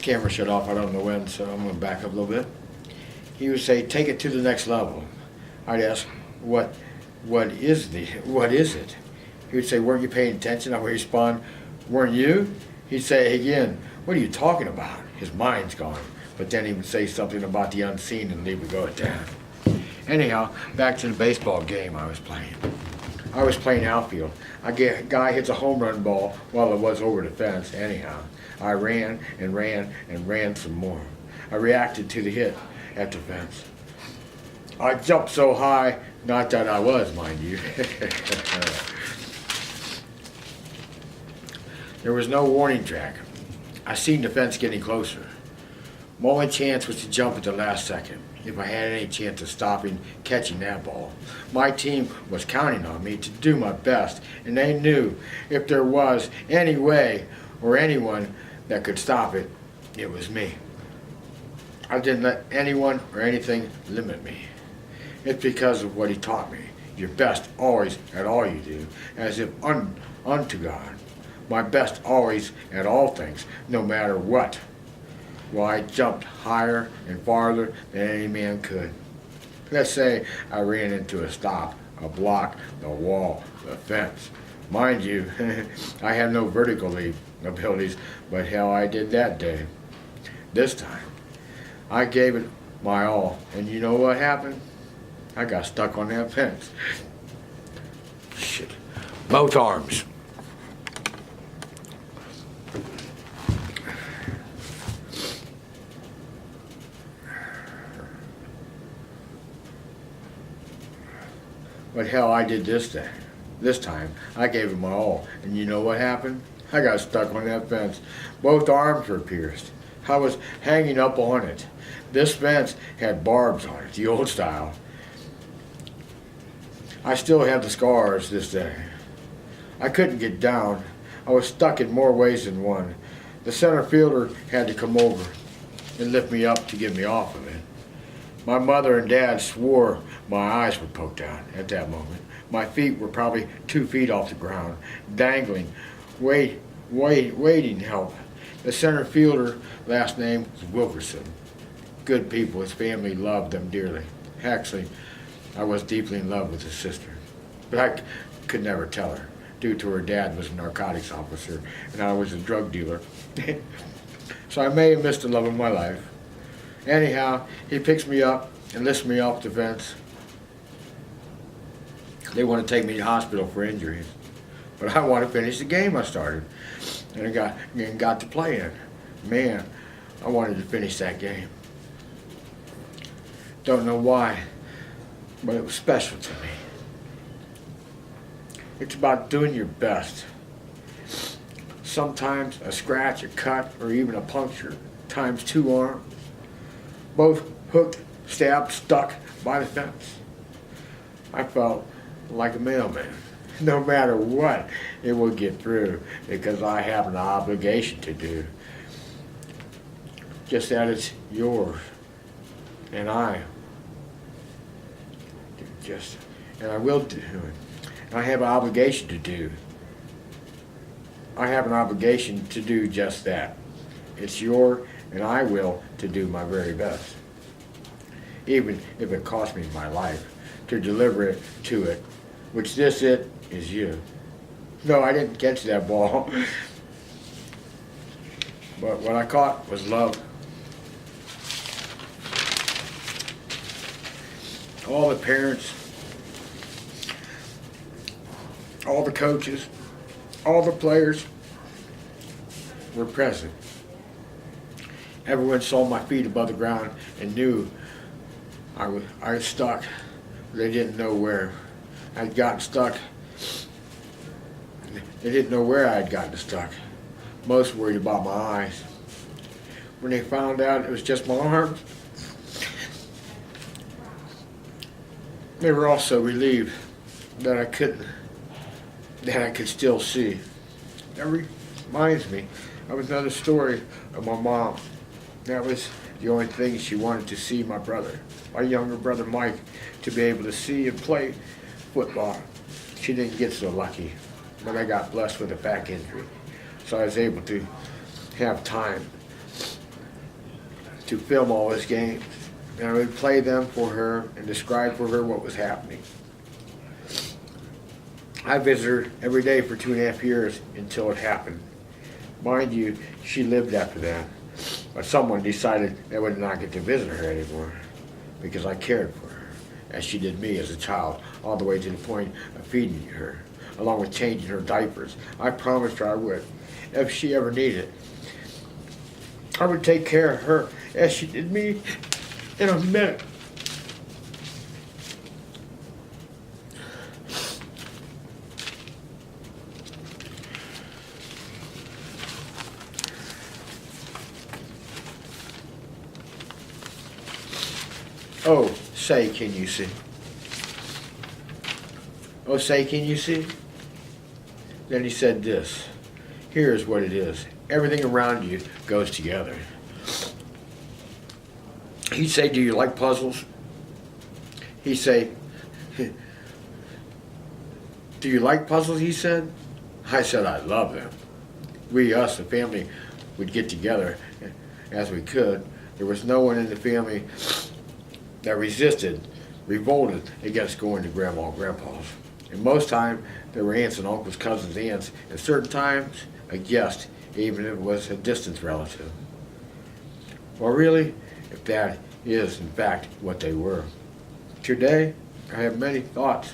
camera shut off. I don't know when, so I'm going to back up a little bit. He would say, take it to the next level. I'd ask, what is it? He would say, weren't you paying attention? I would respond, weren't you? He'd say again, what are you talking about? His mind's gone. But then he would say something about the unseen and leave it go at that. Anyhow, back to the baseball game I was playing. I was playing outfield. A guy hits a home run ball while it was over the fence. Anyhow, I ran and ran and ran some more. I reacted to the hit at the fence. I jumped so high, not that I was, mind you. There was no warning track. I seen the fence getting closer. My only chance was to jump at the last second, if I had any chance of stopping catching that ball. My team was counting on me to do my best, and they knew if there was any way or anyone that could stop it, it was me. I didn't let anyone or anything limit me. It's because of what he taught me. Your best always at all you do, as if unto God. My best always at all things, no matter what. Well, I jumped higher and farther than any man could. Let's say I ran into a stop, a block, the wall, the fence. Mind you, I have no vertical leap abilities, but hell, I did that day. This time, I gave it my all, and you know what happened? I got stuck on that fence. Shit. Both arms. But hell, I did this day. This time, I gave it my all. And you know what happened? I got stuck on that fence. Both arms were pierced. I was hanging up on it. This fence had barbs on it, the old style. I still have the scars this day. I couldn't get down. I was stuck in more ways than one. The center fielder had to come over and lift me up to get me off of it. My mother and dad swore my eyes were poked out at that moment. My feet were probably 2 feet off the ground, dangling, waiting help. The center fielder, last name was Wilkerson. Good people, his family loved them dearly. Actually, I was deeply in love with his sister, but I could never tell her, due to her dad was a narcotics officer and I was a drug dealer. So I may have missed the love of my life. Anyhow, he picks me up and lifts me off the fence. They want to take me to the hospital for injuries, but I want to finish the game I started, and I got to play in. Man, I wanted to finish that game. Don't know why, but it was special to me. It's about doing your best. Sometimes a scratch, a cut, or even a puncture times 2 arms, both hooked, stabbed, stuck by the fence. I felt like a mailman. No matter what, it will get through because I have an obligation to do. Just that it's yours, and I will do it. And I have an obligation to do. I have an obligation to do just that. It's your, and I will, to do my very best. Even if it costs me my life, to deliver it to it, which this it is you. No, I didn't catch that ball. But what I caught was love. All the parents, all the coaches, all the players were present. Everyone saw my feet above the ground and knew I was stuck. They didn't know where. I'd gotten stuck. They didn't know where I had gotten stuck. Most worried about my eyes. When they found out it was just my arms, they were also relieved that I could still see. That reminds me of another story of my mom. That was the only thing she wanted to see my brother, my younger brother Mike, to be able to see and play football. She didn't get so lucky, but I got blessed with a back injury. So I was able to have time to film all his games. And I would play them for her and describe for her what was happening. I visited her every day for 2.5 years until it happened. Mind you, she lived after that. But someone decided they would not get to visit her anymore because I cared for her, as she did me as a child, all the way to the point of feeding her, along with changing her diapers. I promised her I would. If she ever needed it, I would take care of her as she did me in a minute. Oh, say, can you see? Oh, say, can you see? Then he said this. Here's what it is. Everything around you goes together. He'd say, do you like puzzles? He'd say, do you like puzzles, he said? I said, I love them. Us, the family, would get together as we could. There was no one in the family that revolted against going to Grandma and Grandpa's. And most times, there were aunts and uncles, cousins, aunts, and certain times, a guest, even if it was a distant relative. Well, really, if that is, in fact, what they were. Today, I have many thoughts.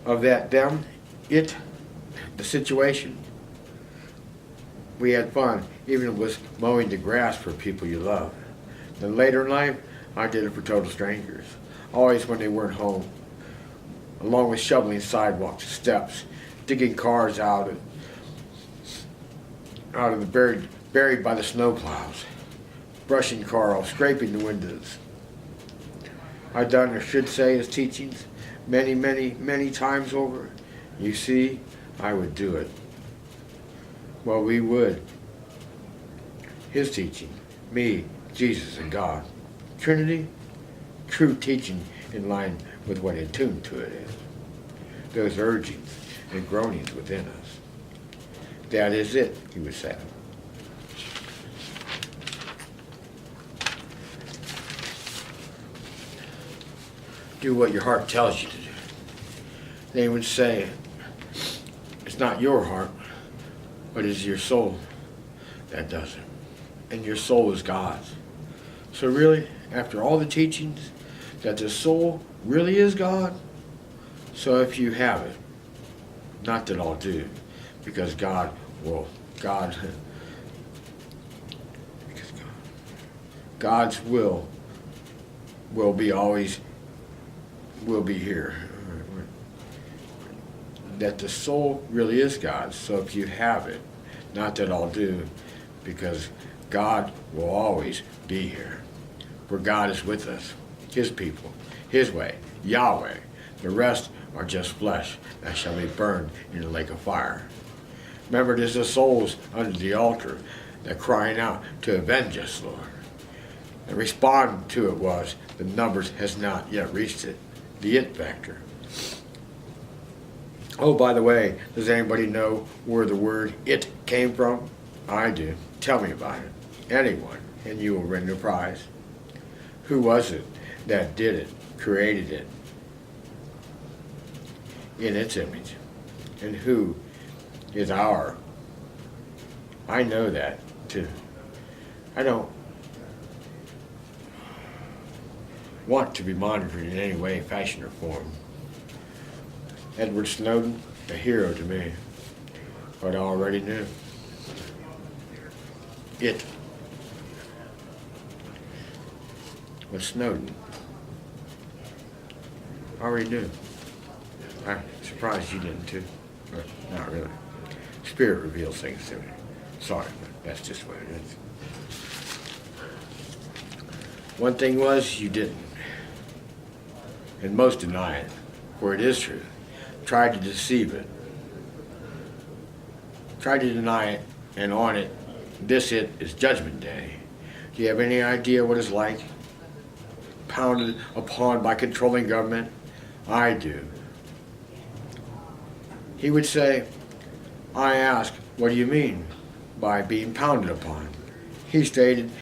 Of that, them, it, the situation. We had fun, even if it was mowing the grass for people you love. Then later in life, I did it for total strangers, always when they weren't home, along with shoveling sidewalks, steps, digging cars out of the buried by the snowplows, brushing car off, scraping the windows. I've done, or should say, his teachings many, many, many times over. You see, I would do it. Well, we would. His teaching, me, Jesus, and God. Trinity, true teaching in line with what attuned to it is. Those urgings and groanings within us. That is it, he would say. Do what your heart tells you to do. They would say, it's not your heart, but it's your soul that does it. And your soul is God's. So really, after all the teachings, that the soul really is God, so if you have it, not that all do, because God's will be always, will be here. That the soul really is God's, so if you have it, not that all do, because God will always be here. For God is with us, his people, his way, Yahweh. The rest are just flesh that shall be burned in the lake of fire. Remember, it is the souls under the altar that crying out to avenge us, Lord. And respond to it was, the numbers has not yet reached it, the it factor. Oh, by the way, does anybody know where the word it came from? I do. Tell me about it. Anyone, and you will win the prize. Who was it that did it, created it in its image? And who is our? I know that too. I don't want to be monitored in any way, fashion, or form. Edward Snowden, a hero to me, but I already knew. It was Snowden. I already knew. I'm surprised you didn't too, but not really. Spirit reveals things to me. Sorry, but that's just what it is. One thing was, you didn't. And most deny it, for it is true. Tried to deceive it. Tried to deny it, and on it, this it is Judgment Day. Do you have any idea what it's like? Pounded upon by controlling government? I do. He would say, I ask, What do you mean by being pounded upon? He stated